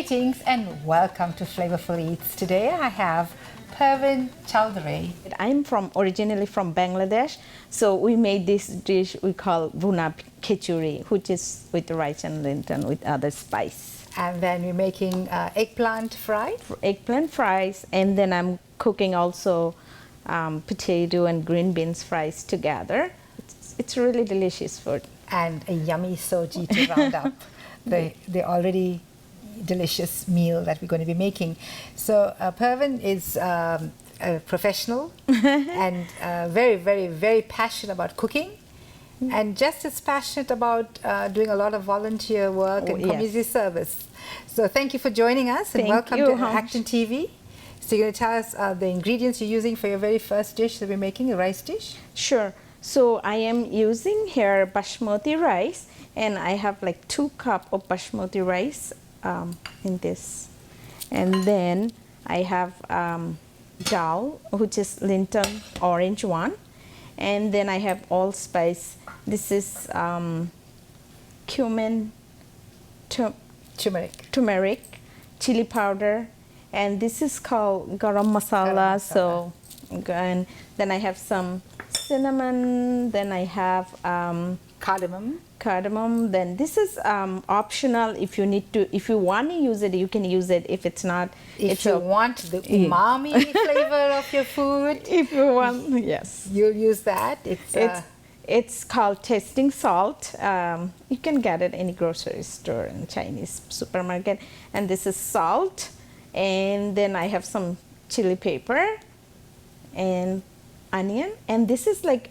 Greetings and welcome to Flavourful Eats. Today I have Pervin Chowdhury. I'm originally from Bangladesh, so we made this dish we call Bhuna Khichuri, which is with rice and lentil with other spice. And then we're making eggplant fries. Eggplant fries, and then I'm cooking also potato and green beans fries together. It's really delicious food. And a yummy Sooji to round up the already delicious meal that we're going to be making. So Pervin is a professional and very, very, very passionate about cooking, and just as passionate about doing a lot of volunteer work and community service. So thank you for joining us and welcome to ActonTV. So you're going to tell us the ingredients you're using for your very first dish that we're making, a rice dish? Sure. So I am using here basmati rice, and I have like 2 cups of basmati rice in this. And then I have dal, which is lentil, orange one. And then I have allspice. This is cumin, turmeric, chili powder, and this is called garam masala. So, and then I have some cinnamon. Then I have cardamom. Then this is optional. If you want to use it, you can use it. If it's not, if you want the umami flavor of your food, if you want, yes, you'll use that. It's called tasting salt. You can get it any grocery store and Chinese supermarket. And this is salt. And then I have some chili pepper and onion. And this is like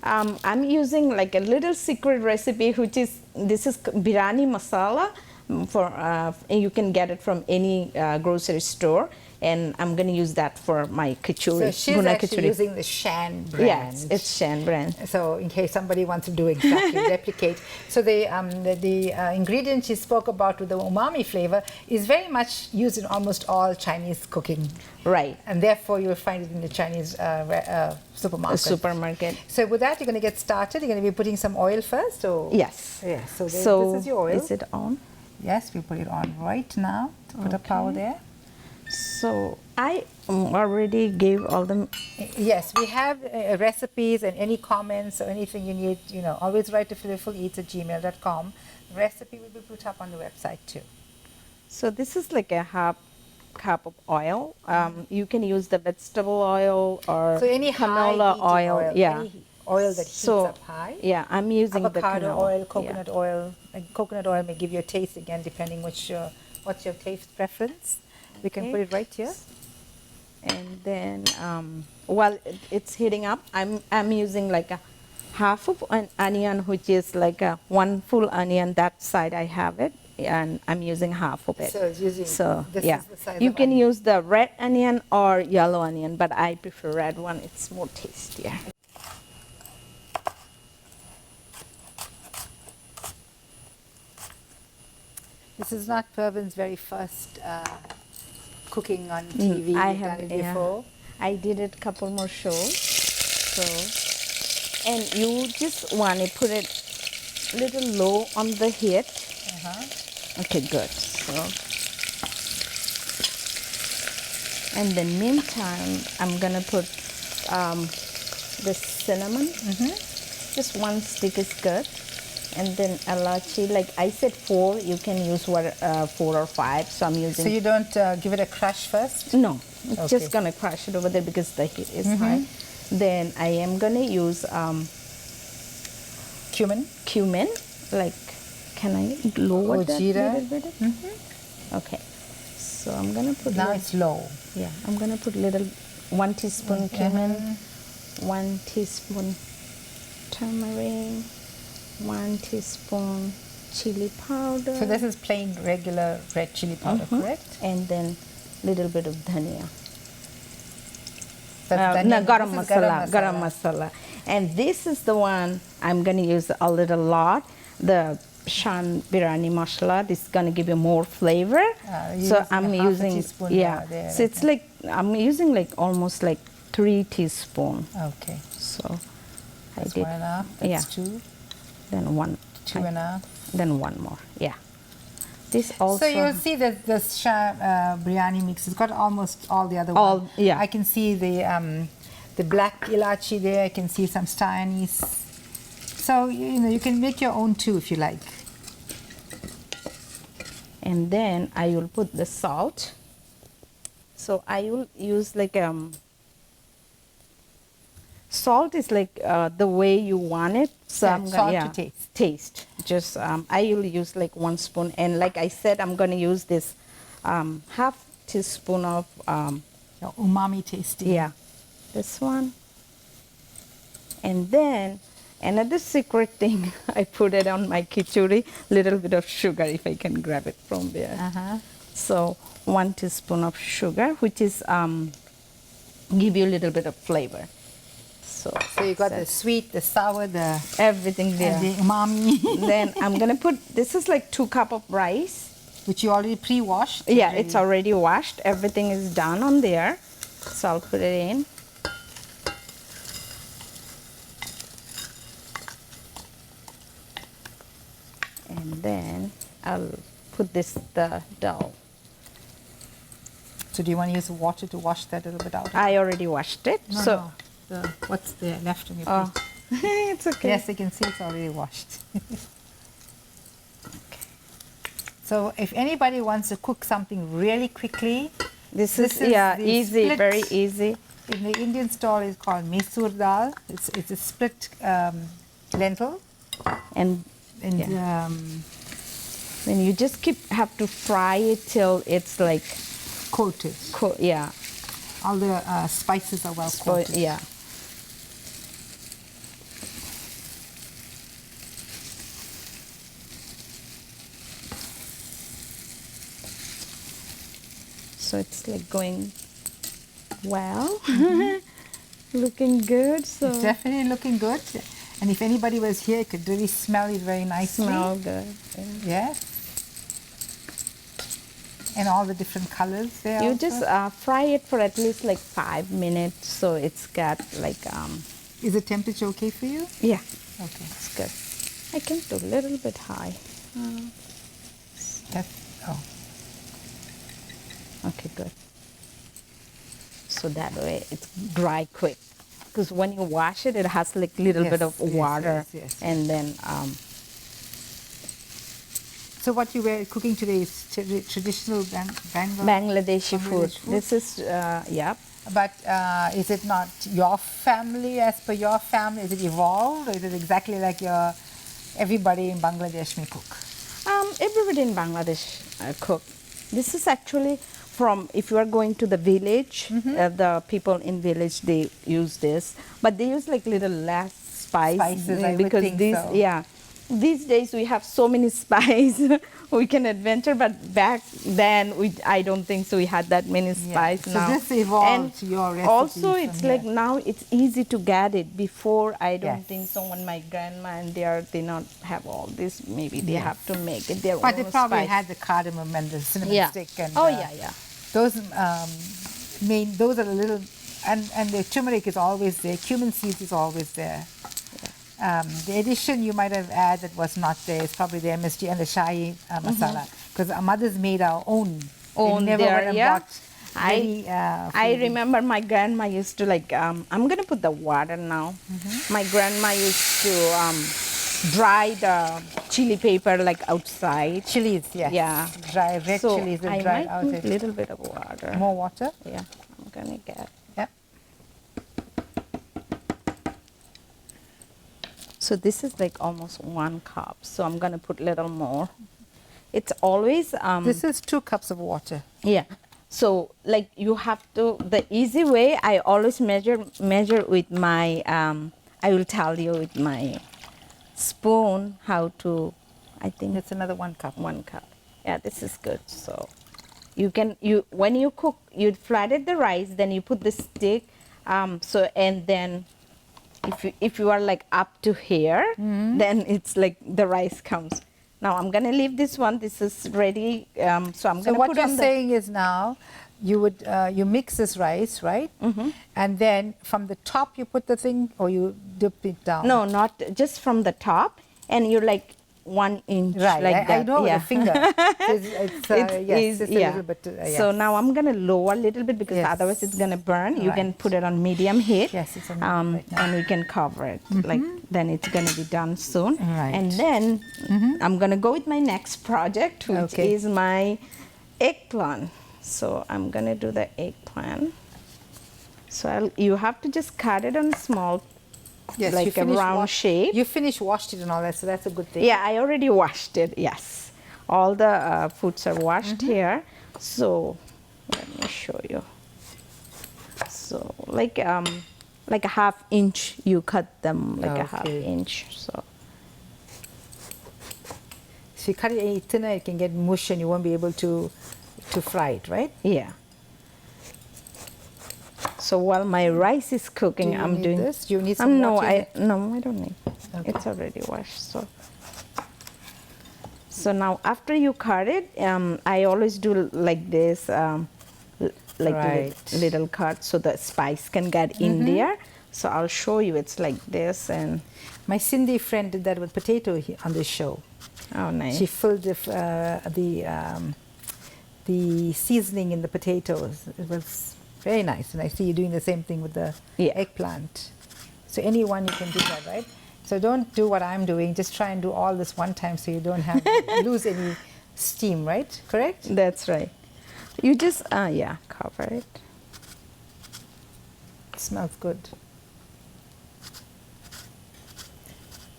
I'm using like a little secret recipe, which is, this is biryani masala. You can get it from any grocery store. And I'm going to use that for my khichuri. So she's actually using the shan brand. Yes, it's shan brand. So in case somebody wants to do exactly, replicate. So the ingredient she spoke about with the umami flavor is very much used in almost all Chinese cooking. Right. And therefore you'll find it in the Chinese supermarket. So with that, you're going to get started. You're going to be putting some oil first? Or? Yes. Yeah, so this is your oil. Is it on? Yes, we put it on right now. Put a power there. So I already gave all them. Yes, we have recipes, and any comments or anything you need, always write to flavourfuleats@gmail.com. The recipe will be put up on the website too. So this is like a half cup of oil. You can use the vegetable oil or any canola oil. Yeah. Any oil that heats up high. Yeah, I'm using avocado the oil, coconut oil. Like coconut oil may give you a taste again, depending what's your taste preference. We can put it right here. And then while it's heating up, I'm using like a half of an onion, which is like a 1 full onion. That side I have it, and I'm using half of it. So it's using this is the size you of can onion. use the red onion or yellow onion, but I prefer red one. It's more tastier. This is not Pervin's very first cooking on TV. I have done it before. I did it a couple more shows. So, and you just want to put it a little low on the heat. Okay, good. So, and then meantime, I'm gonna put the cinnamon. Just 1 stick is good. And then elachi, like I said 4, you can use 4 or 5. So I'm using. So you don't give it a crush first? No, I'm just gonna crush it over there because the heat is high. Then I am gonna use cumin. Like, can I lower that a little bit? Okay. So I'm gonna put. Now it's low. Yeah, I'm gonna put 1 teaspoon cumin, 1 teaspoon turmeric, 1 teaspoon chili powder. So this is plain regular red chili powder, correct? And then little bit of dhania. Garam masala. And this is the one I'm going to use a little lot. The shan biryani masala. This is going to give you more flavor. So I'm using there, so it's like I'm using like almost like 3 teaspoons. Okay. So that's I did. 1 1/2. That's 2. Then 1. 2 1/2. Then 1 more. Yeah. This also. So you'll see that the biryani mix has got almost all the other All, one. yeah. I can see the black ilachi there. I can see some star anise. So you can make your own too if you like. And then I will put the salt. So I will use like salt is like the way you want it. So Yeah, I'm gonna, salt yeah, to taste. Taste. Just I will use like 1 spoon, and like I said, I'm gonna use this half teaspoon of Your umami tasting. yeah, this one. And then another secret thing, I put it on my khichuri, little bit of sugar if I can grab it from there. So 1 teaspoon of sugar, which is give you a little bit of flavor. So you got the sweet, the sour, the everything there. and the umami, Then I'm gonna put, this is like 2 cups of rice. which you already pre-washed. Yeah, it's already washed. Everything is done on there. So I'll put it in. And then I'll put the dough. So do you want to use water to wash that a little bit out? I already washed it. No, so no. What's there left in your Oh, plate? it's okay. Yes, you can see it's already washed. So if anybody wants to cook something really quickly, This is the easy, split. very easy. In the Indian stall, it's called mesur dal. It's a split lentil, And and then you just have to fry it till it's like, coated. yeah. All the spices are well coated. Yeah. So it's like going well, looking good. So It's definitely looking good. And if anybody was here, you could really smell it very nicely. smell good. Yeah. Yes. And all the different colors there. You also. just fry it for at least like 5 minutes, so it's got like Is the temperature okay for you? yeah, Okay. it's good. I can do a little bit high. Oh. Okay, good. So that way it's dry quick. Because when you wash it, it has like little bit of water, yes. and then So what you were cooking today is traditional Bangladeshi food. Bangladesh food? This is yeah. But is it not your family, as per your family? Is it evolved, or is it exactly like everybody in Bangladesh may cook? Everybody in Bangladesh cook. This is actually from, if you are going to the village, the people in village, they use this, but they use like little less Spices, I would because think these, so. yeah, these days we have so many spices we can adventure, but back then I don't think so we had that many spices. So now. this evolved And to your recipe. also it's like now it's easy to get it. Before I don't Yes. think so. When my grandma and they not have all this, maybe they have to make it their But own they probably spice. had the cardamom and the cinnamon Yeah. stick. And, Oh yeah. Those those are a little, and the turmeric is always there. Cumin seeds is always there. The addition you might have added that was not there is probably the MSG and the shahi masala, because our mothers made our own. Own they never there, went and yeah. bought ready, I remember my grandma used to like, I'm going to put the water now. My grandma used to dry the chili paper like outside. chilies, yes. Yeah. Dry red So chilies and I dried might out. put a little bit of water. More water. Yeah, I'm going to get. Yep. So this is like almost 1 cup. So I'm going to put a little more. It's always... This is 2 cups of water. Yeah. So like you have to, the easy way, I always measure with my, I will tell you with my spoon how to, I think It's another 1 cup. 1 cup. Yeah, this is good. So when you cook, you flatten the rice, then you put the stick. And then if you are like up to here, then it's like the rice comes. Now I'm gonna leave this one. This is ready. So I'm gonna what put you're on saying is now you would you mix this rice, right? And then from the top you put the thing, or you dip it down. No, not just from the top, and you like 1 inch Right, like that. I know with a finger. It's, yes, just a little bit. So Yes. now I'm gonna lower a little bit because Yes. otherwise it's gonna burn. You can Right. put it on medium heat. Yes, it's on medium right now. And we can cover it. Like then it's gonna be done soon. Right. And then I'm gonna go with my next project, which Okay. is my eggplant. So I'm gonna do the eggplant. So you have to just cut it on small, Yes, like a round shape. You finished, washed it and all that, so that's a good thing. Yeah, I already washed it, yes. All the foods are washed here. So let me show you. So like a 1/2 inch, you cut them like a 1/2 Okay. inch. So If you cut it any thinner, it can get mush and you won't be able to fry it, right? yeah. So while my rice is cooking, Do you I'm need doing this? Do you need some no, water in it? no, I don't need. Okay. It's already washed. So now after you cut it, I always do like this, like Right. little cut so the spice can get in there. So I'll show you. It's like this, and My Cindy friend did that with potato on this show. oh nice. She filled the seasoning in the potatoes. It was very nice. And I see you doing the same thing with the Yeah. eggplant. So anyone you can do that, right? So don't do what I'm doing. Just try and do all this one time so you don't have lose any steam, right? Correct? That's right. You just yeah, cover it. It smells good.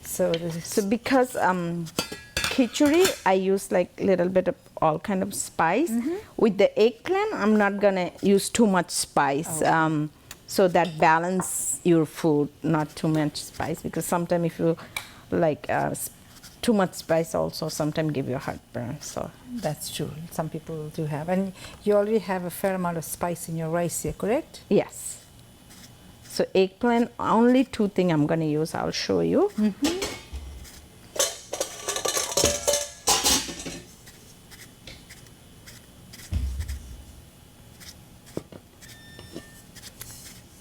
So this is So because khichuri, I use like little bit of all kind of spice. With the eggplant, I'm not gonna use too much spice. So that balance your food, not too much spice, because sometimes if you like too much spice also sometimes give you heartburn. So that's true. Some people do have, and you already have a fair amount of spice in your rice here, correct? yes. So eggplant, only 2 things I'm gonna use. I'll show you.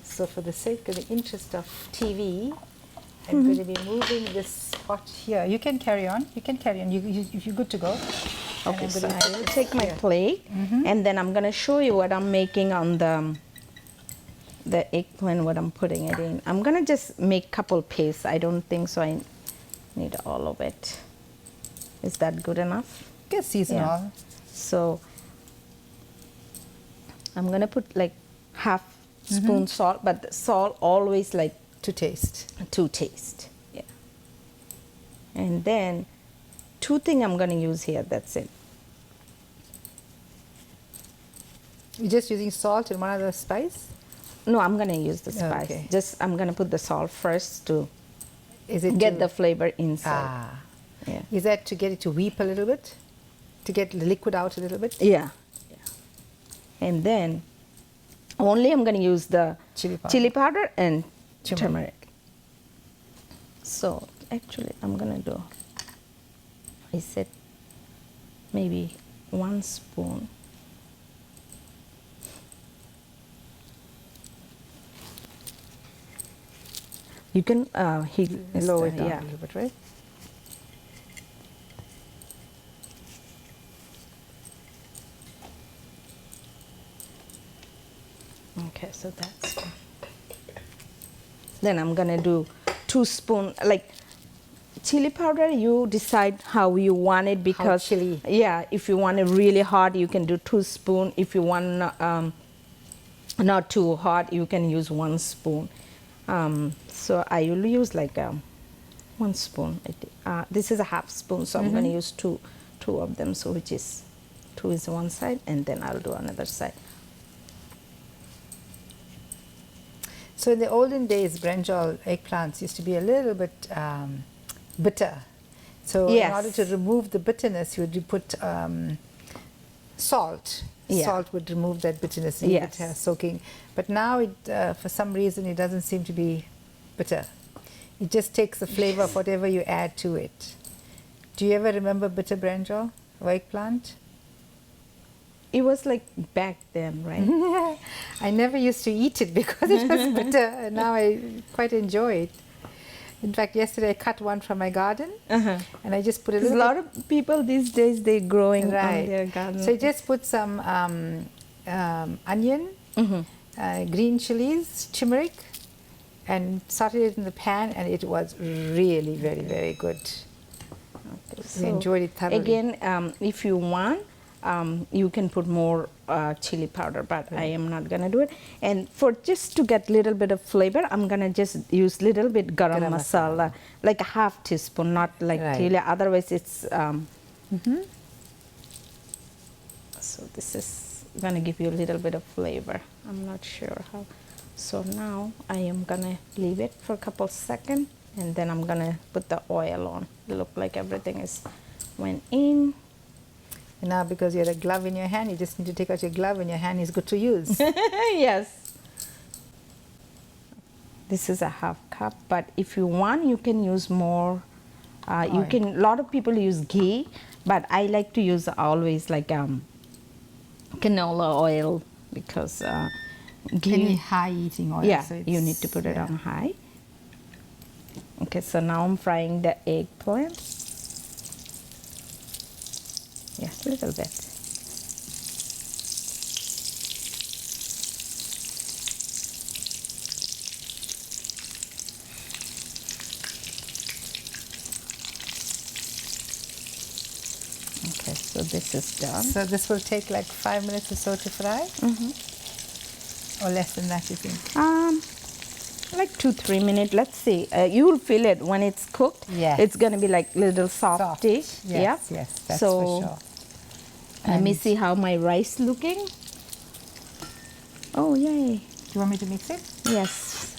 So for the sake of the interest of TV, I'm going to be moving this pot here. You can carry on. You can carry on. You're good to go. And Okay, I'm so gonna I put will this take my here. plate, and then I'm gonna show you what I'm making on the eggplant, what I'm putting it in. I'm gonna just make couple pastes. I don't think so I need all of it. Is that good enough? Get seasonal. So I'm gonna put like 1/2 spoon salt, but the salt always like To taste. to taste. Yeah. And then 2 things I'm gonna use here. That's it. You're just using salt and one other spice? No, I'm gonna use the spice. Okay. Just I'm gonna put the salt first to Is it get to, the flavor inside. Ah. Yeah. Is that to get it to weep a little bit? To get the liquid out a little bit? Yeah. And then only I'm gonna use the Chili powder. powder and Turmeric. turmeric. So actually I'm gonna do, I said maybe 1 spoon. You can heat Lower it down yeah. a little bit, right? Okay, so that's done. Then I'm gonna do 2 spoon, like chili powder. You decide how you want it, because chili. yeah, if you want it really hot, you can do 2 spoon. If you want not too hot, you can use 1 spoon. So I will use like 1 spoon. This is a 1/2 spoon, so I'm gonna use two of them. So which is 2 is one side, and then I'll do another side. So in the olden days, brinjal eggplants used to be a little bit bitter. So in Yes. order to remove the bitterness, you would put salt. Yeah. Salt would remove that bitterness and leave Yes. it soaking. But now, for some reason, it doesn't seem to be bitter. It just takes the flavor of whatever you add to it. Do you ever remember bitter brinjal or eggplant? It was like back then, right? I never used to eat it because it was bitter, and now I quite enjoy it. In fact, yesterday I cut one from my garden, Uh-huh. and I just put a There's a little lot of people these days, they're growing on right. their garden. So I just put some onion, green chilies, turmeric, and sauteed it in the pan, and it was really very good. Okay, We enjoyed it thoroughly. Again, if you want, you can put more chili powder, but I am not gonna do it. And for just to get little bit of flavor, I'm gonna just use little bit garam masala, like a half teaspoon, not like chili. Otherwise, it's. So this is gonna give you a little bit of flavor. I'm not sure how. So now I am gonna leave it for a couple seconds, and then I'm gonna put the oil on. It look like everything is went in. And now, because you had a glove in your hand, you just need to take out your glove, and your hand is good to use. Yes. This is a half cup, but if you want, you can use more. You can. A lot of people use ghee, but I like to use always like canola oil because ghee. Any high eating oil. Yeah, so you need to put it on high. Okay, so now I'm frying the eggplant. Yeah, a little bit. Okay, so this is done. So this will take like 5 minutes or so to fry? Or less than that, you think? Like 2-3 minutes. Let's see. You will feel it when it's cooked. Yes. It's gonna be like little softy. Yes, Yeah. yes, that's so, for sure. Let me see how my rice looking. Oh yay! Do you want me to mix it? Yes.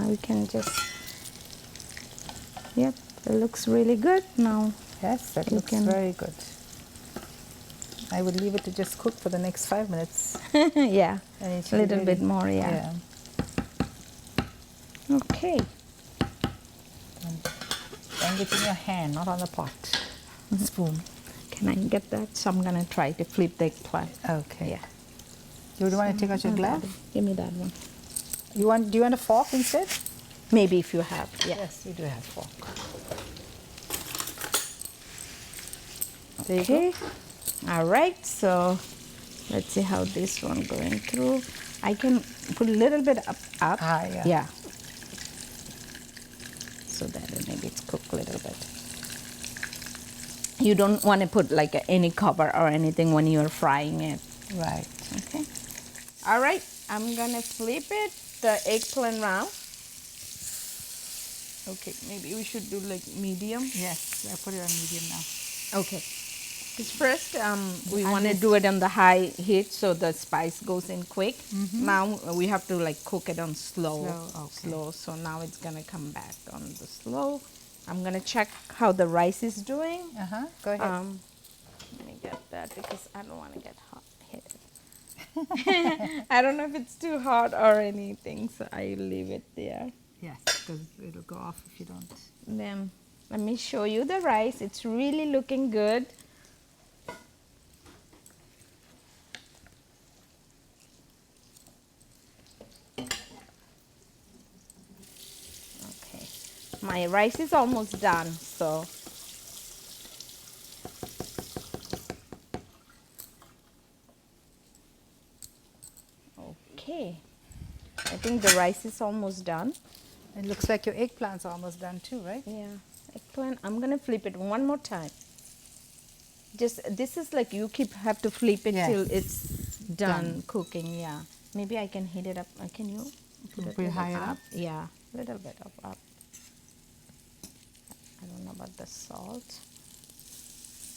We can just. Yep. It looks really good now. Yes, that looks very good. I would leave it to just cook for the next 5 minutes. Yeah. And it A little bit more. Yeah. Okay. Bang it in your hand, not on the pot. Spoon. Can I get that? So I'm gonna try to flip the eggplant. Okay. Yeah. You want to take out your glove? Give me that one. Do you want a fork instead? Maybe if you have. Yeah. Yes, we do have fork. There Okay. you go. All right. So let's see how this one going through. I can put a little bit up. Yeah. Yeah. So that maybe it's cooked a little bit. You don't want to put like any cover or anything when you're frying it. Right. Okay. All right. I'm gonna flip it the eggplant round. Okay. Maybe we should do like medium. Yes, I put it on medium now. Okay. Because first we want to do it on the high heat so the spice goes in quick. Now we have to like cook it on slow. Slow. So now it's gonna come back on the slow. I'm gonna check how the rice is doing. Go ahead. Let me get that because I don't want to get hot hit. I don't know if it's too hot or anything, so I leave it there. Yes, because it'll go off if you don't. Then let me show you the rice. It's really looking good. Okay, my rice is almost done, so. Okay, I think the rice is almost done. It looks like your eggplant's almost done too, right? Yeah, eggplant. I'm gonna flip it one more time. Just this is like you have to flip it till it's done cooking. Yeah, maybe I can heat it up. Can you put it higher up? Yeah, a little bit up. I don't know about the salt.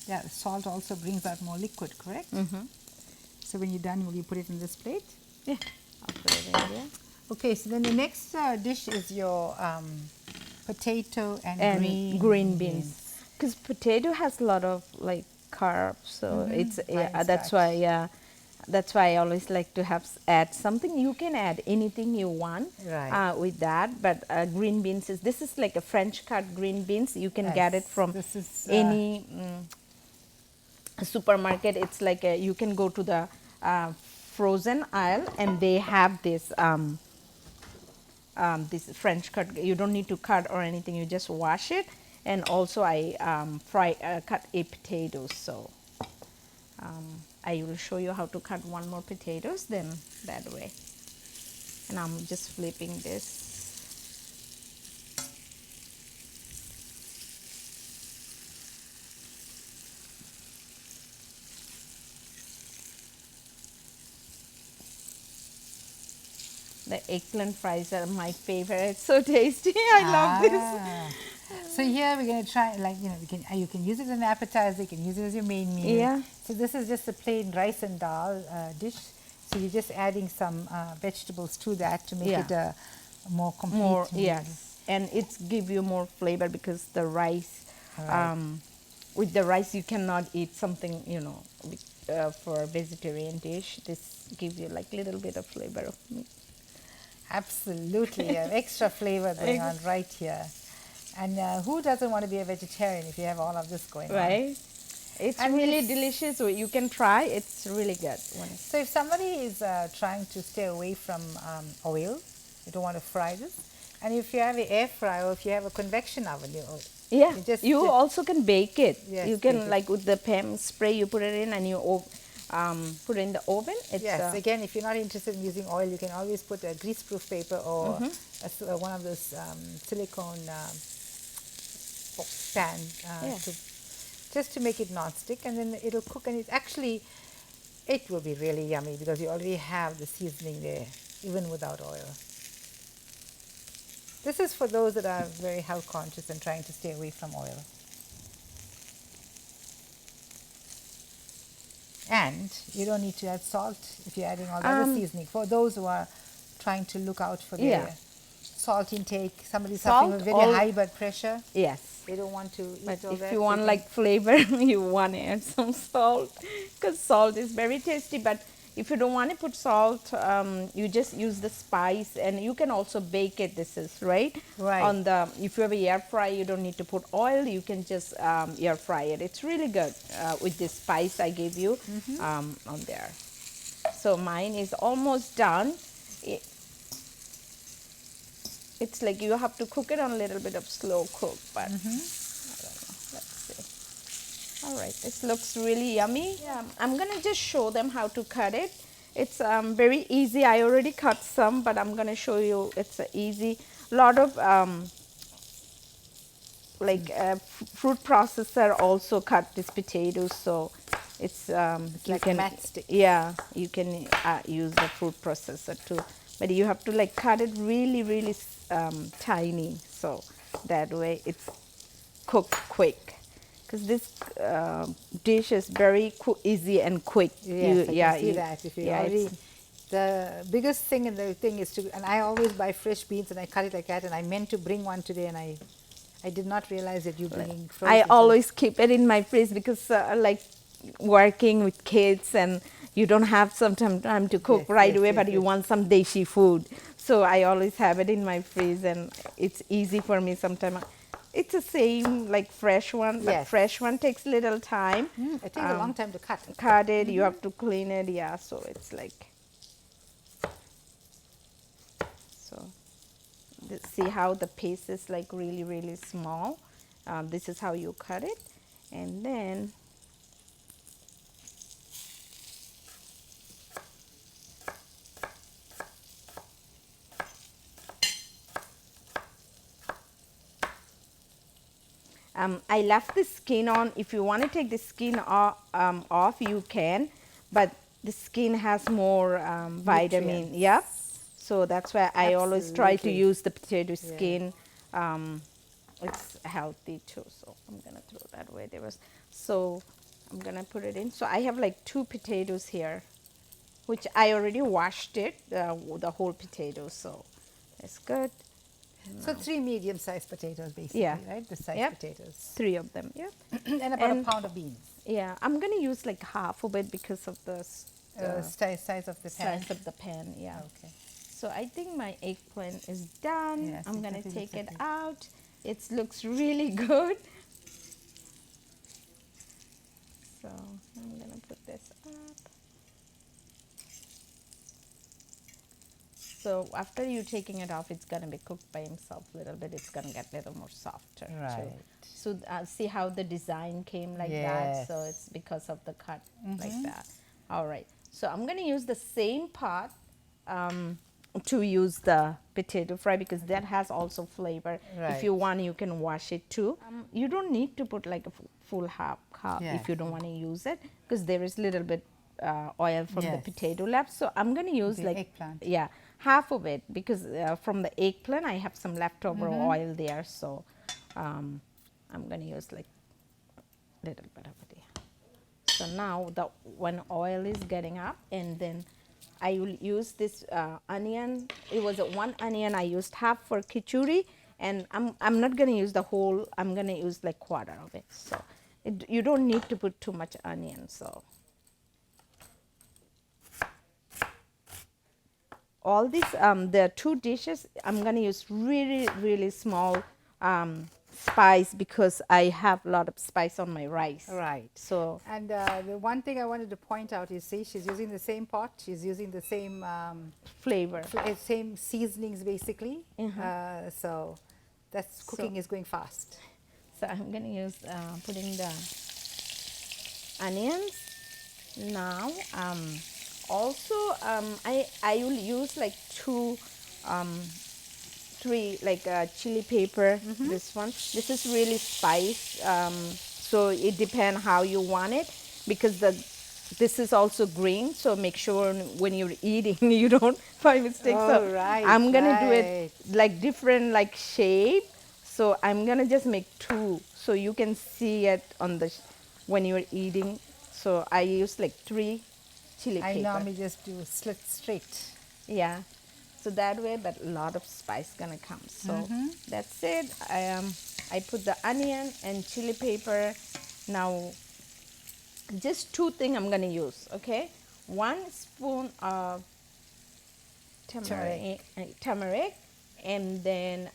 Yeah, the salt also brings out more liquid, correct? So when you're done, will you put it in this plate? Yeah, I'll put it in there. Okay, so then the next dish is your potato and green beans. Because potato has a lot of like carbs, so it's that's why that's why I always like to add something. You can add anything you want with that, but green beans this is like a French cut green beans. You can get it from any supermarket. It's like you can go to the frozen aisle and they have this this French cut. You don't need to cut or anything. You just wash it. And also I cut a potato. So I will show you how to cut one more potatoes. Then that way. And I'm just flipping this. The eggplant fries are my favorite. It's so tasty. I love this. So here we're going to try, like, you know, you can use it as an appetizer, you can use it as your main meal. Yeah. So this is just a plain rice and dal dish. So you're just adding some vegetables to that to make it a more complete meal. Yes. And it's give you more flavor because the rice, with the rice you cannot eat something, you know, for a vegetarian dish. This gives you like little bit of flavor of meat. Absolutely, extra flavor going on right here. And who doesn't want to be a vegetarian if you have all of this going on? Right. It's really delicious. You can try. It's really good. So if somebody is trying to stay away from oil, you don't want to fry this, and if you have an air fryer or if you have a convection oven, you also can bake it. Yes, you can, like with the PEM spray, you put it in and you put it in the oven. Yes, again, if you're not interested in using oil, you can always put a grease-proof paper or one of those silicone pan just to make it non-stick, and then it'll cook, and it will be really yummy because you already have the seasoning there, even without oil. This is for those that are very health conscious and trying to stay away from oil. And you don't need to add salt if you're adding all the other seasoning. For those who are trying to look out for their salt intake, somebody's suffering with very high blood pressure. Yes. They don't want to eat but all if that. you want like flavor, you want to add some salt because salt is very tasty. But if you don't want to put salt, you just use the spice, and you can also bake it. This is right. On the, if you have a air fryer, you don't need to put oil. You can just air fry it. It's really good with this spice I gave you on there. So mine is almost done. It's like you have to cook it on a little bit of slow cook, but I don't know. Let's see. All right, this looks really yummy. Yeah, I'm gonna just show them how to cut it. It's very easy. I already cut some, but I'm gonna show you. It's easy. A lot of fruit processor also cut these potatoes, so it's you like can matchstick. Yeah, you can use the fruit processor too. But you have to like cut it really, really tiny, so that way it's cooked quick. Because this dish is very easy and quick. Yes, I can see that. If you already, the biggest thing in the thing is to, and I always buy fresh beans and I cut it like that. And I meant to bring one today, and I did not realize that you bringing frozen. I always keep it in my fridge because like working with kids and you don't have some time to cook right away, but you want some deshi food. So I always have it in my fridge, and it's easy for me sometimes. It's the same like fresh one, but fresh one takes little time. It takes a long time to cut. Cut it, you have to clean it, so it's like, so see how the piece is like really, really small. This is how you cut it, and then I left the skin on. If you want to take the skin off, you can, but the skin has more vitamin. Yep. So that's why I always try to use the potato skin. It's healthy too. So I'm gonna throw that away. So I'm gonna put it in. So I have like 2 potatoes here, which I already washed it, the whole potato. So it's good. So 3 medium-sized potatoes, basically, right? The size potatoes. 3 of them, and about a pound of beans. Yeah, I'm going to use like half of it because of the size of the pan. Size of the pan, Okay. So I think my eggplant is done. Yes, I'm going to take it out. It looks really good. So I'm going to put this up. So after you taking it off, it's gonna be cooked by himself a little bit. It's gonna get a little more softer too. Right. So see how the design came like that. So it's because of the cut like that. All right. So I'm gonna use the same pot to use the potato fry because that has also flavor. Right. If you want, you can wash it too. You don't need to put like a full half cup if you don't want to use it because there is little bit oil from the potato left. So I'm gonna use the like eggplant. Yeah, half of it because from the eggplant I have some leftover oil there. So I'm gonna use like a little bit of it. So now when oil is getting up, and then I will use this onion. It was one onion. I used half for khichuri, and I'm not gonna use the whole. I'm gonna use like quarter of it. So you don't need to put too much onion. So all these the two dishes I'm gonna use really small spice because I have a lot of spice on my rice. Right. So And the one thing I wanted to point out is, see, she's using the same pot. She's using the same flavor. same seasonings basically. So that's cooking is going fast. So I'm gonna use putting the onions now. Also, I will use like three like chili pepper. This one. This is really spice. So it depends how you want it because this is also green. So make sure when you're eating you don't find mistakes. So right, I'm gonna do it like different like shape. So I'm gonna just make two so you can see it on the when you're eating. So I use like 3 chili pepper. I normally just do slit straight. Yeah, so that way, but a lot of spice gonna come. So that's it. I put the onion and chili pepper. Now, just 2 things I'm gonna use. Okay, 1 spoon of turmeric, and then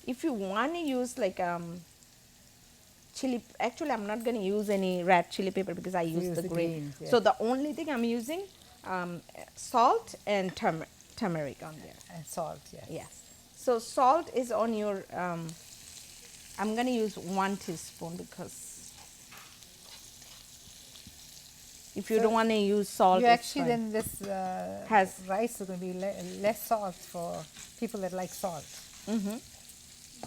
if you want to use like chili, actually I'm not going to use any red chili pepper because I use the green. So the only thing I'm using salt and turmeric on there. And salt, yes. Yes. So salt is on your, I'm going to use 1 teaspoon because if you don't want to use salt, you actually then this has rice is going to be less salt for people that like salt.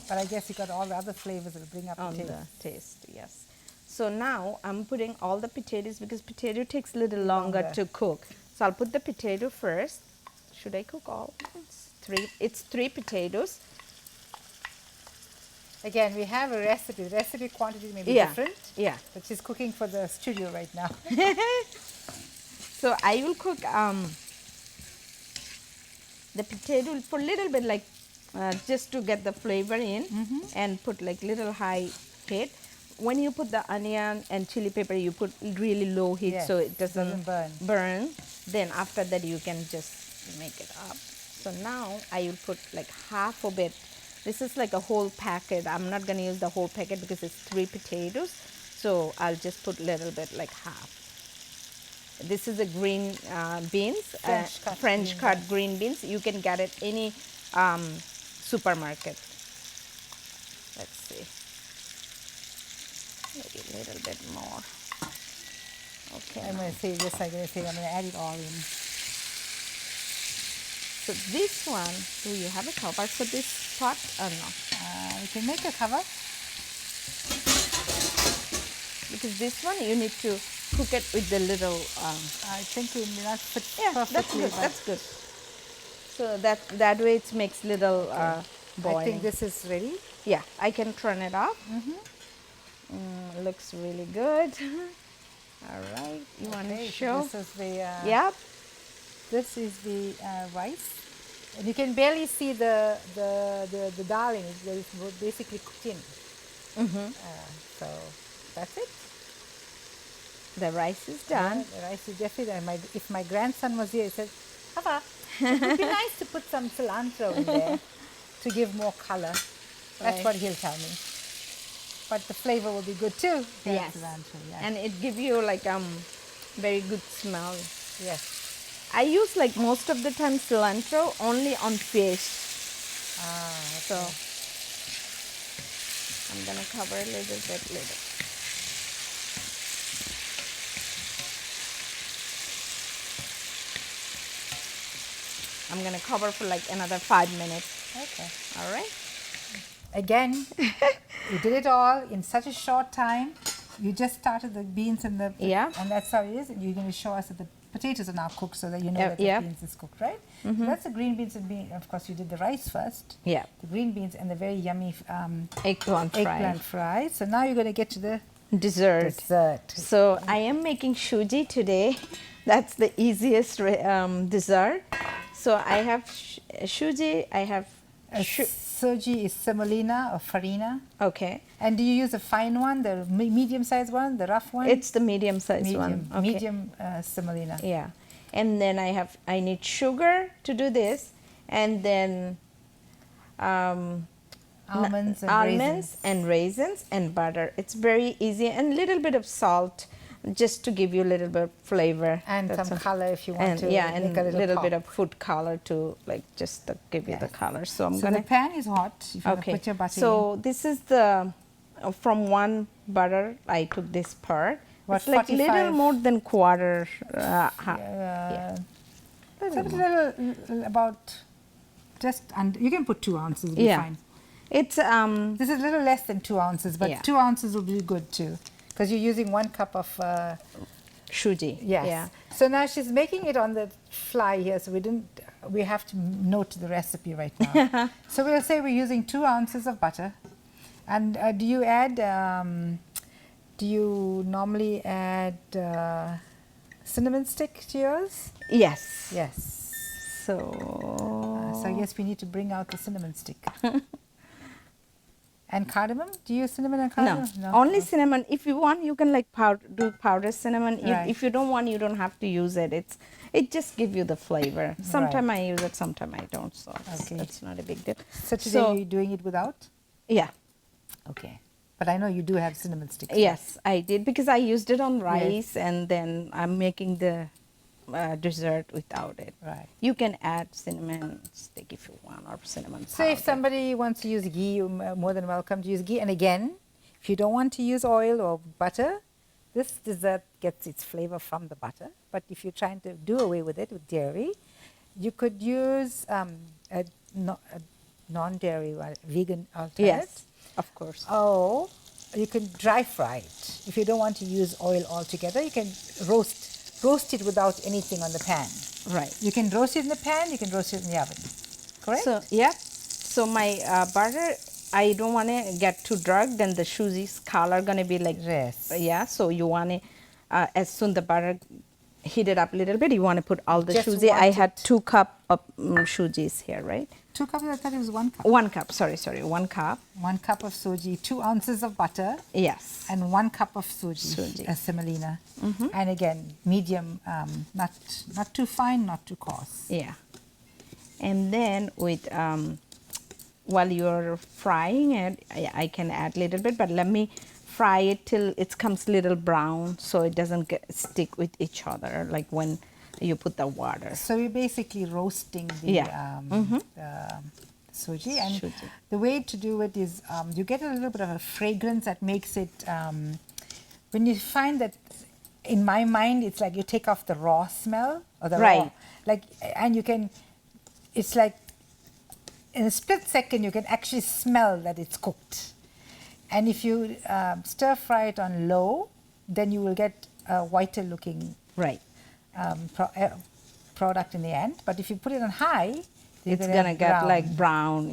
But I guess you got all the other flavors that will bring up the taste. Yes. So now I'm putting all the potatoes because potato takes a little longer to cook. So I'll put the potato first. Should I cook all? It's 3 potatoes. Again, we have a recipe. The recipe quantity may be different. Yeah. But she's cooking for the studio right now. So I will cook the potato for a little bit, like just to get the flavor in, and put like little high heat. When you put the onion and chili pepper, you put really low heat so it doesn't burn. Then after that, you can just make it up. So now I will put like half of it. This is like a whole packet. I'm not going to use the whole packet because it's 3 potatoes. So I'll just put a little bit, like half. This is a green beans, French cut green beans. You can get it any supermarket. Let's see. Maybe a little bit more. Okay. I'm going to say this, I'm going to add it all in. So this one, do you have a cover for this pot or no? You can make a cover. Because this one you need to cook it with the little... I think we may not fit perfectly. That's good. So that way it makes little boiling. I think this is ready. Yeah, I can turn it off. Looks really good. All right, you want to show? This is the... This is the rice, and you can barely see the dal in it. It's basically cooked in. So that's it. The rice is done. Yeah, the rice is definitely done. If my grandson was here, he said, "Papa, it would be nice to put some cilantro in there to give more color." That's what he'll tell me. But the flavor will be good too. Yes, cilantro, and it gives you like very good smell. Yes. I use like most of the time cilantro only on fish. So I'm gonna cover a little bit. I'm gonna cover for like another 5 minutes. Okay. All right. Again, you did it all in such a short time. You just started the beans and and that's how it is. And you're going to show us that the potatoes are now cooked, so that you know that the beans is cooked, right? So that's the green beans and beans. Of course, you did the rice first. Yeah. The green beans and the very yummy eggplant fry. So now you're going to get to the dessert. So I am making sooji today. That's the easiest dessert. So I have sooji. I have Sooji is semolina or farina. Okay. And do you use a fine one, the medium-sized one, the rough one? It's the medium-sized one. Okay. Medium semolina. Yeah. And then I need sugar to do this, and then almonds and raisins and butter. It's very easy, and a little bit of salt, just to give you a little bit of flavor and some color if you want to. Yeah, and make a little bit of food color to just to give you the color. So the pan is hot. If you put your butter in. This is the from one butter. I took this part. It's like a little more than quarter. About just under. You can put 2 ounces. It'll be fine. It's this is a little less than 2 ounces, but 2 ounces will be good too, because you're using 1 cup of sooji. Yes. Yeah. So now she's making it on the fly here, so we have to note the recipe right now. So we'll say we're using 2 ounces of butter. And do you add, do you normally add cinnamon stick to yours? Yes. Yes. So I guess we need to bring out the cinnamon stick. And cardamom? Do you use cinnamon and cardamom? No, only cinnamon. If you want, you can like do powdered cinnamon. Right. If you don't want, you don't have to use it. It just gives you the flavor. Sometimes I use it, sometimes I don't. So it's not a big deal. So today you're doing it without? Yeah. Okay. But I know you do have cinnamon sticks. Yes, I did, because I used it on rice, and then I'm making the dessert without it. Right. You can add cinnamon stick if you want, or cinnamon powder. So if somebody wants to use ghee, you're more than welcome to use ghee. And again, if you don't want to use oil or butter, this dessert gets its flavor from the butter. But if you're trying to do away with it with dairy, you could use a non-dairy vegan alternative. Yes, of course. Oh, you can dry fry it. If you don't want to use oil altogether, you can roast it without anything on the pan. Right. You can roast it in the pan, you can roast it in the oven. Correct? So, yeah. So my butter, I don't want to get too dark, then the sooji's color going to be like, yeah, so you want to, as soon the butter heat it up a little bit, you want to put all the sooji. I had 2 cups of soojis here, right? 2 cups, I thought it was 1 cup. 1 cup, sorry, 1 cup. 1 cup of sooji, 2 ounces of butter. Yes. And 1 cup of sooji. Semolina. And again, medium, not too fine, not too coarse. Yeah. And then with, while you're frying it, I can add a little bit, but let me fry it till it comes a little brown, so it doesn't stick with each other, like when you put the water. So you're basically roasting the sooji, and the way to do it is you get a little bit of a fragrance that makes it, when you find that, in my mind, it's like you take off the raw smell, or the raw, like, and you can, it's like in a split second you can actually smell that it's cooked. And if you stir fry it on low, then you will get a whiter looking product in the end. But if you put it on high, it's gonna get like brown,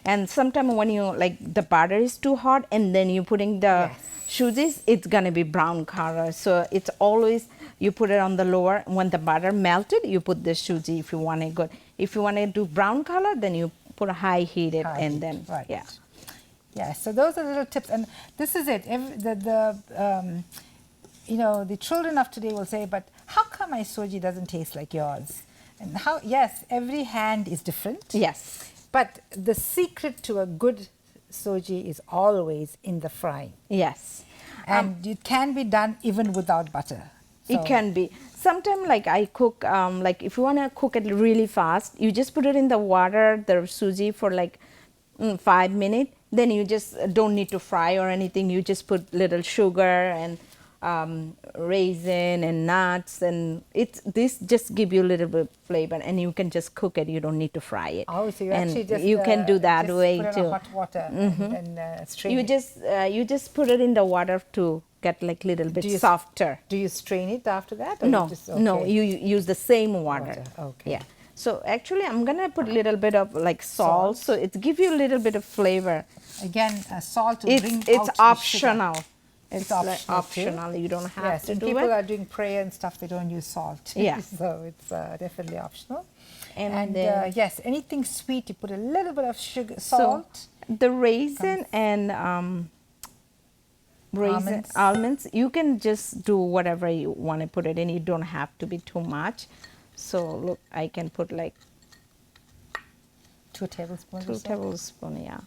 And sometimes when you, like, the butter is too hot, and then you're putting the soojis, it's gonna be brown color. So it's always, you put it on the lower, when the butter melted, you put the sooji if you want it good. If you want to do brown color, then you put a high heated, and then, Yeah, so those are little tips, and this is it. You know, the children of today will say, but how come my sooji doesn't taste like yours? And how, yes, every hand is different. Yes. But the secret to a good sooji is always in the frying. Yes. And it can be done even without butter. It can be. Sometimes like I cook, like if you want to cook it really fast, you just put it in the water, the Sooji for like 5 minutes. Then you just don't need to fry or anything. You just put little sugar and raisin and nuts, and this just give you a little bit of flavor, and you can just cook it. You don't need to fry it. Oh, so you and actually just you can do that just way put it too. in hot water and strain You it. just put it in the water to get like little bit softer. Do you strain it after that? Or No, you just, no, you use the same water. Okay. Yeah. So actually, I'm gonna put a little bit of like salt, so it gives you a little bit of flavor. Again, salt to bring out It's the optional. sugar. It's optional like optional. You don't have to when do people it. are doing prayer and stuff, they don't use salt. Yeah. So it's definitely optional. And And yes, anything sweet, you put a little bit of sugar, salt. So the raisin and almonds, you can just do whatever you want to put it in. You don't have to be too much. So look, I can put like 2 tablespoons. 2 tablespoons, yeah.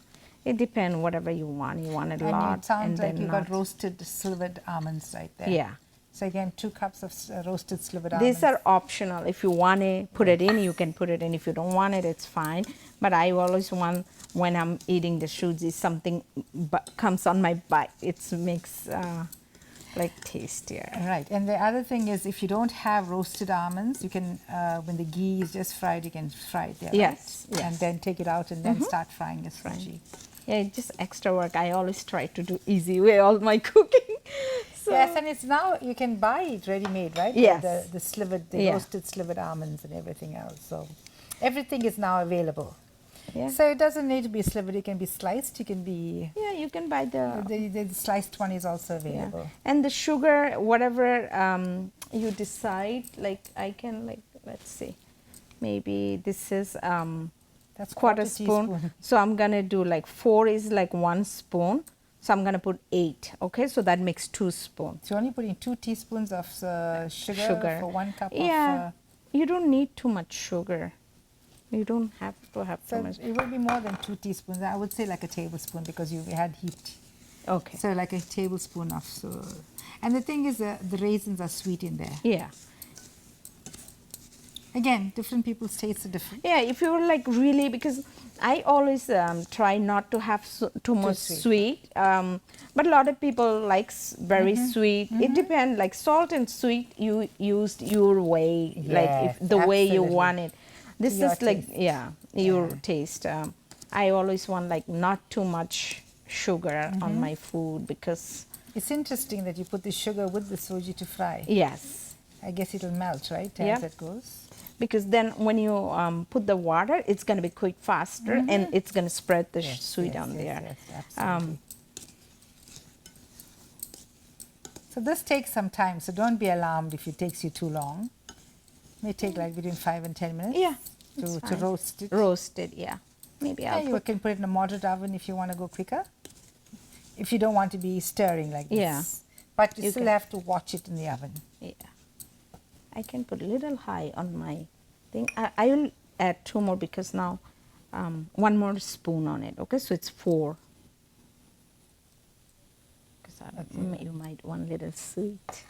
It depends whatever you want. You want it a And lot. it sounds and like then you not. got roasted slivered almonds right there. Yeah. So again, 2 cups of roasted slivered almonds. These are optional. If you want to put it in, you can put it in. If you don't want it, it's fine. But I always want, when I'm eating the shuji, something comes on my bite. It makes like tastier. Right. And the other thing is, if you don't have roasted almonds, you can, when the ghee is just fried, you can fry it there. Yes, right? yes. And then take it out and then start frying your suji. Yeah, it's just extra work. I always try to do easy way all my cooking. So Yes, and it's now, you can buy it ready-made, right? Yes. The slivered, the roasted slivered almonds and everything else. So everything is now available. Yeah. So it doesn't need to be slivered. It can be sliced. You can be... Yeah, you can buy The sliced one is also available. Yeah. And the sugar, whatever you decide, like I can, like, let's see, maybe this is That's quarter spoon. So I'm going to do like 4 is like 1 spoon. So I'm going to put 8. Okay, so that makes 2 spoons. So you're only putting 2 teaspoons of sugar for 1 cup of... You don't need too much sugar. You don't have to have too much. It will be more than 2 teaspoons. I would say like a tablespoon because you had heat. Okay. So like a tablespoon of... And the thing is, the raisins are sweet in there. Yeah. Again, different people's tastes are different. Yeah, if you were like really, because I always try not to have too much sweet. But a lot of people likes very sweet. It depends, like salt and sweet, you used your way, like if the way you want it. This is like, your taste. I always want like not too much sugar on my food because... It's interesting that you put the sugar with the soji to fry. Yes. I guess it'll melt, right, as it goes? Because then when you put the water, it's going to be quick faster and it's going to spread the sweet on there. Yes, absolutely. So this takes some time, so don't be alarmed if it takes you too long. It may take like between 5 and 10 minutes. Yeah. To roast it. Roast it, yeah. Maybe you can put it in a moderate oven if you want to go quicker. If you don't want to be stirring like this. Yeah. But you still have to watch it in the oven. Yeah. I can put a little high on my thing. I will add 2 more because now 1 more spoon on it. Okay, so it's 4. Because you might want a little sweet.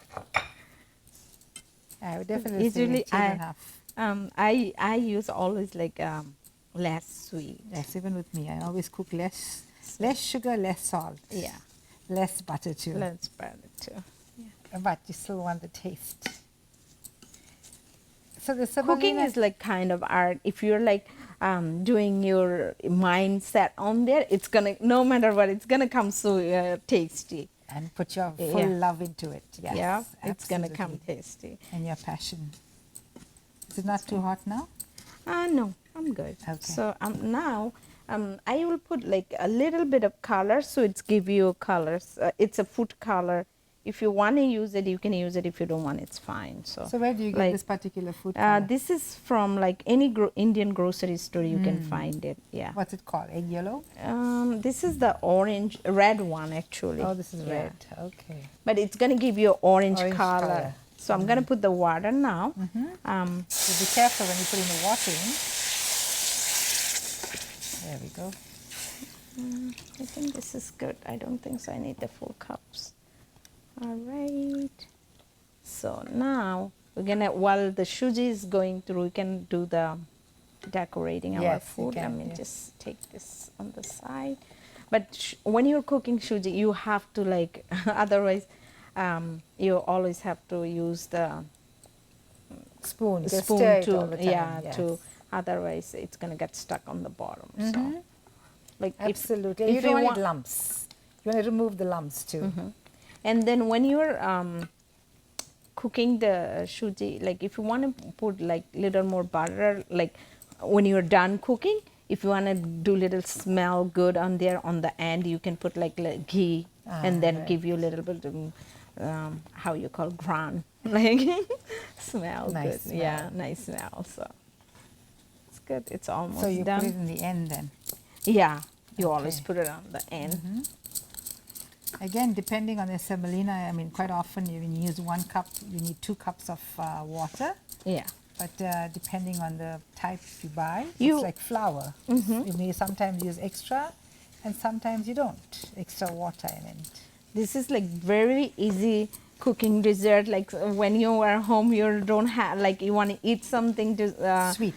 I would definitely usually say enough. I use always like less sweet. Yes, even with me, I always cook less sugar, less salt. Yeah. Less butter too. Less butter too. Yeah. But you still want the taste. So the cooking is like kind of art. If you're like doing your mindset on there, it's gonna, no matter what, it's gonna come so tasty. And put your full love into it. Yes, yeah, it's gonna come tasty. And your passion. Is it not too hot now? No, I'm good. Okay. So now I will put like a little bit of color, so it's give you colors. It's a food color. If you want to use it, you can use it. If you don't want, it's fine. So where do you get this particular food color? This is from like any Indian grocery store. You can find it. Yeah. What's it called? Egg yellow? This is the red one actually. Oh, this is red. Okay. But it's gonna give you orange color. So I'm gonna put the water now. So be careful when you put in the water in. There we go. I think this is good. I don't think so. I need the full cups. All right. So now we're gonna, while the shuji is going through, we can do the decorating our Yes, you food. Let can, me yes. just take this on the side. But when you're cooking shuji, you have to like, otherwise, you always have to use the Spoon. Just spoon stir it to, all the time. yeah, Yes. to, otherwise it's gonna get stuck on the bottom. So, like Absolutely. if You don't want want, lumps. You want to remove the lumps too. and then when you're cooking the shuji, like if you want to put like little more butter, like when you're done cooking, if you want to do little smell good on there on the end, you can put like ghee and then right. give you a little bit of how you call gran, like smell Nice good. Yeah, nice smell. So it's good. It's almost So you done. put it in the end then. Yeah, you always Okay. put it on the end. Again, depending on the semolina, I mean, quite often when you use 1 cup, you need 2 cups of water. Yeah. But depending on the type you buy, You- it's like flour. You may sometimes use extra, and sometimes you don't. Extra water in it. This is like very easy cooking dessert. Like when you are home, you don't have, like you want to eat something to,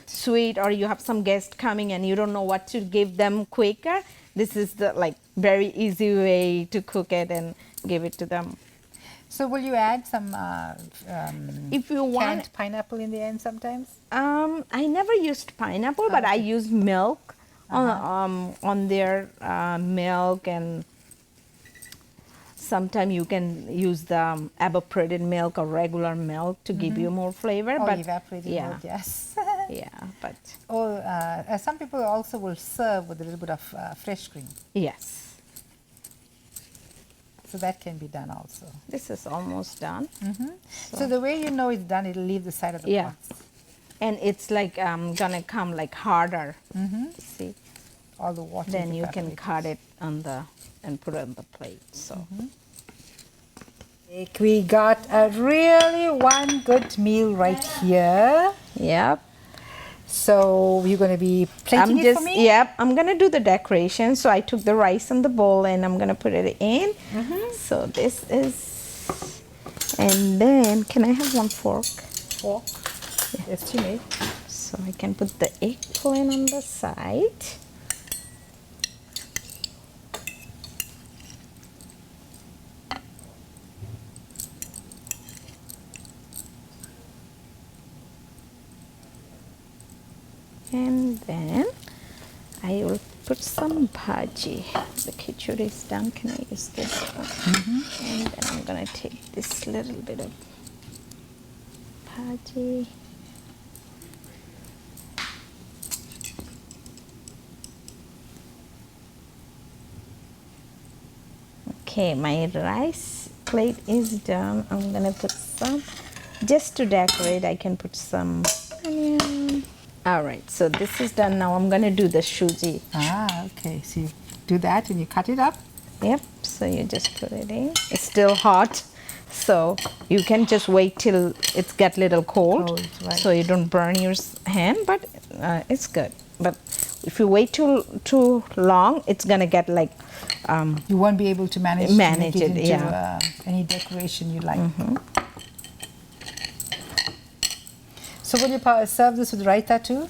sweet, or you have some guest coming and you don't know what to give them quicker. This is the like very easy way to cook it and give it to them. So will you add some If you want, canned pineapple in the end sometimes? I never used pineapple, but I used milk on their milk, and sometimes you can use the evaporated milk or regular milk to give you more flavor. Oh, but evaporated yeah, milk, yes. yeah, but Or some people also will serve with a little bit of fresh cream. yes, So that can be done also. this is almost done. So the way you know it's done, it'll leave the side of the Yeah. pots. And it's like gonna come like harder. See, All the water. then is you can evaporated. cut it on the and put it on the plate. So We got a really one good meal right here. yep. So you're going to be plating I'm it just, for me? yep, I'm gonna do the decoration. So I took the rice in the bowl and I'm gonna put it in. So this is, and then can I have one fork? Fork. Yes, you may. So I can put the eggplant on the side. And then I will put some bhaji. The khichuri is done. Can I use this one? And then I'm gonna take this little bit of bhaji. Okay, my rice plate is done. I'm gonna put some, just to decorate, I can put some onion. All right, so this is done. Now I'm gonna do the shuji. Ah, okay. So you do that and you cut it up. Yep, so you just put it in. It's still hot, so you can just wait till it's get little cold, Cold, right. so you don't burn your hand, but it's good. But if you wait too long, it's gonna get like, You won't be able to manage Manage to make it, into yeah. any decoration you like. So will you serve this with raita too?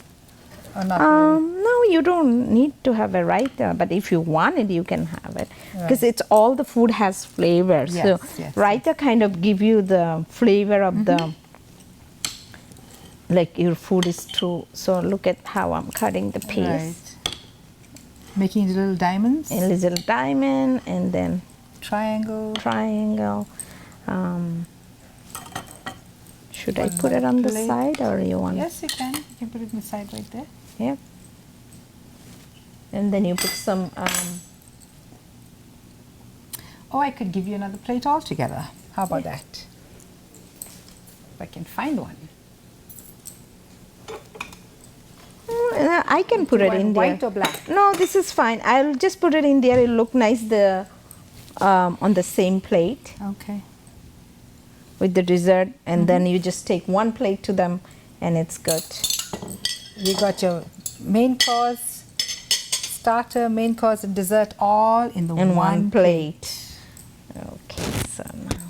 Or not really? no, you don't need to have a raita, but if you want it, you can have it. Because it's all the food has flavor. Yes, So yes, raita kind of give you the flavor of the, like your food is true. So look at how I'm cutting the piece. Right. Making little diamonds, A little diamond and then triangle. triangle. Should I One put it more on the plate. side or you want? Yes, you can. You can put it in the side right there. Yep. And then you put some, Oh, I could give you another plate altogether. How about that? If I can find one. I can put it in there. White or black? No, this is fine. I'll just put it in there. It'll look nice on the same plate Okay. with the dessert, and then you just take one plate to them, and it's good. You got your main course, starter, main course, and dessert all in the In one plate. Okay, so now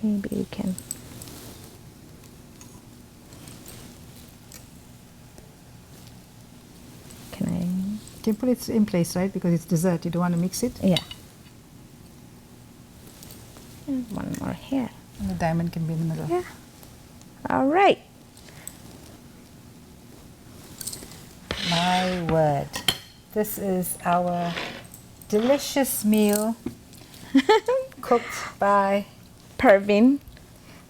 Maybe you can. Can I? You can put it in place, right? Because it's dessert. You don't want to mix it. Yeah. And one more here. And the diamond can be in the middle. Yeah. All right. My word. This is our delicious meal cooked by Pervin,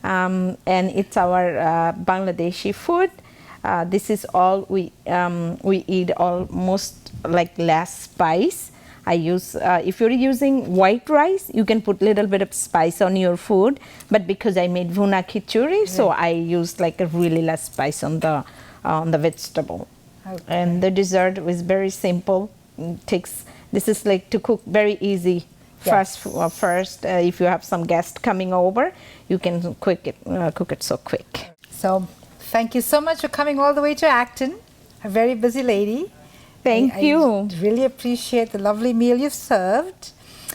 and it's our Bangladeshi food. This is all we eat, almost like less spice. I use if you're using white rice, you can put little bit of spice on your food. But because I made Bhuna Khichuri, so I used like a really less spice on the vegetable. Okay. And the dessert was very simple. This is like to cook very easy. Yes. First, if you have some guest coming over, you can cook it so quick. So thank you so much for coming all the way to Acton. A very busy lady. Thank you. I really appreciate the lovely meal you've served.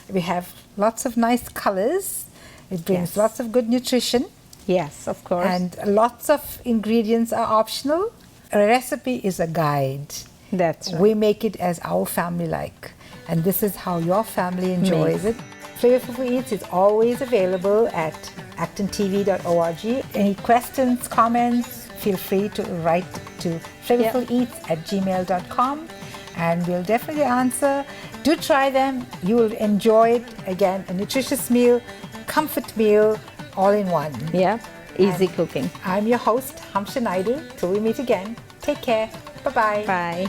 We have lots of nice colors. It brings Yes. lots of good nutrition. Yes, of course. And lots of ingredients are optional. A recipe is a guide. That's right. We make it as our family like. And this is how your family enjoys it. Flavourful Eats is always available at ActonTV.org. Any questions, comments, feel free to write to flavorfuleats@gmail.com and we'll definitely answer. Do try them. You will enjoy it. Again, a nutritious meal, comfort meal, all in one. Yeah, easy cooking. I'm your host, Hamsha Naidu. Till we meet again, take care. Bye-bye. Bye.